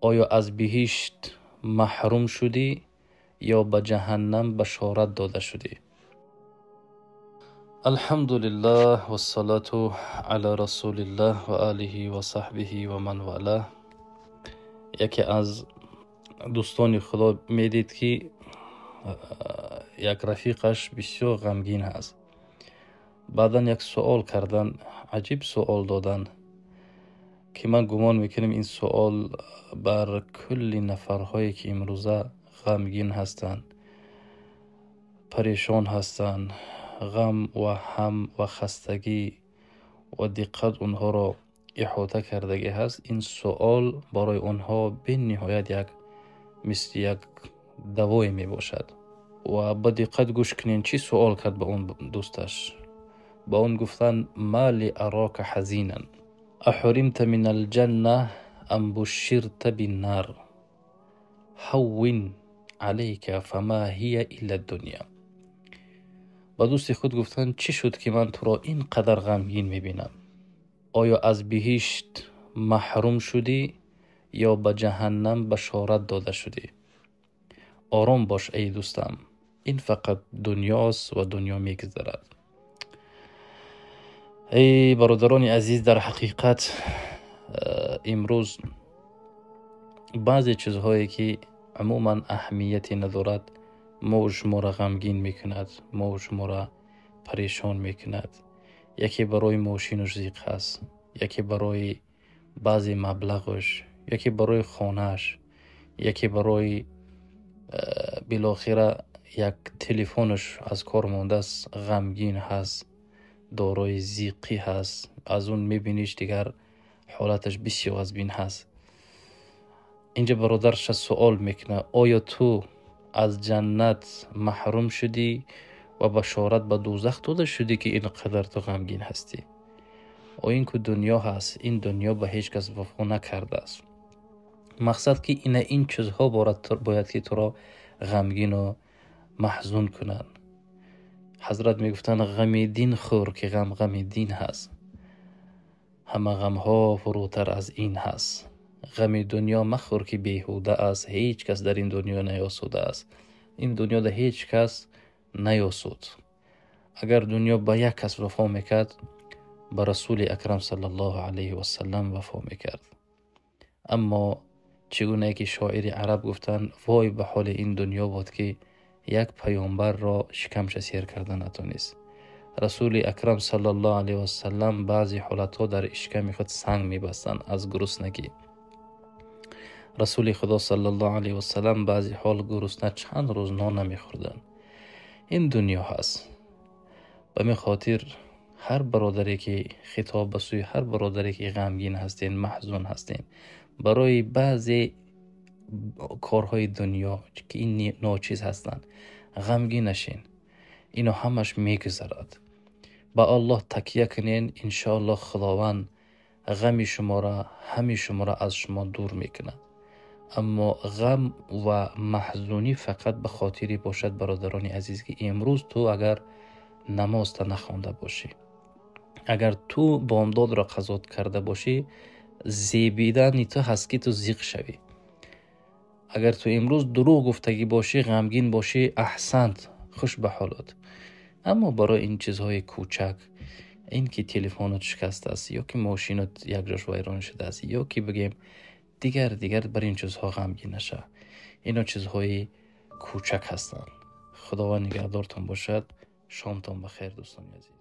آیا از بهشت محروم شدی یا به جهنم بشارت داده شدی؟ الحمدلله و الصلاة علی رسول الله و آله و صحبه و من والاه. یکی از دوستان خدا میدید که یک رفیقش بسیار غمگین هست. بعدا یک سوال کردن، عجیب سوال دادن که من گمان میکنم این سوال بر کل نفرهایی که امروزه غمگین هستند، پریشان هستند، غم و هم و خستگی و دقت اونها را احاطه کردگی هست. این سوال برای اونها به نهایت مثل یک دوای می باشد. و با دقت گوش کنین چی سوال کرد به اون دوستش. با اون گفتن ما اراک حزینا احرمت من الجنه ام بشرت بالنار هون علیک فما هی الا الدنیا. با دوست خود گفتن چی شد که من تو را اینقدر غمگین میبینم؟ آیا از بهشت محروم شدی یا به جهنم بشارت داده شدی؟ آرام باش ای دوستم، این فقط دنیاست و دنیا میگذرد. ای برادران عزیز، در حقیقت امروز بعضی چیزهایی که عموما اهمیتی ندارد ما و شما را غمگین میکند، ما و شما را پریشان میکند. یکی برای ماشینش زیق هست، یکی برای بعضی مبلغش، یکی برای خانهش، یکی برای بالاخره یک تلفنش از کار مانده است، غمگین هست، دارای زیقی هست. از اون میبینیش دیگر حالتش بسیار از بین هست. اینجا برادرش سوال میکنه آیا تو از جنت محروم شدی و بشارت به دوزخ داده شدی که اینقدر تو غمگین هستی؟ و این که دنیا هست، این دنیا به هیچ کس وفا نکرده است. مقصد که این چیزها باید که تو را غمگین و محزون کنن. حضرت میگفتن غم دین خور که غم دین هست، همه غم ها فروتر از این هست. غم دنیا مخور که بیهوده است، هیچ کس در این دنیا نیاسوده است. این دنیا در هیچ کس نیاسود. اگر دنیا با یک کس وفا میکرد، با رسول اکرم صلی الله علیه و سلم وفا میکرد. اما چگونه که شاعر عرب گفتن وای به حال این دنیا بود که یک پیامبر را شکمش سیر کرده نتونست. رسول اکرم صلی الله علیه و سلم بعضی حالتها در اشکم خود سنگ میبستند از گرسنگی. رسول خدا صلی الله علیه و سلم بعضی حال گرسنه چند روز نان نمیخوردن. این دنیا هست. به می خاطر هر برادری که خطاب به سوی هر برادری که غمگین هستین، محزون هستین برای بعضی کارهای دنیا که این ناچیز هستند، غمگین نشین. اینو همش میگذرد. با الله تکیه کنین، انشاءالله خداوند غم شما را، همه شما را از شما دور میکنه. اما غم و محزونی فقط به خاطری باشد برادران عزیز که امروز تو اگر نماز تا نخوانده باشی، اگر تو بامداد را قضا کرده باشی، زیبیدن تو هست که تو زیق شوی. اگر تو امروز دروغ گفتگی باشی، غمگین باشی، احسنت، خوش به حالت. اما برای این چیزهای کوچک، این که تلفنت شکست است یا که ماشینت یک جاش ویران شده است یا که بگیم دیگر بر این چیزها غمگین نشه. اینا چیزهای کوچک هستند. خداوند نگهدارتان باشد. شامتان بخیر دوستان عزیز.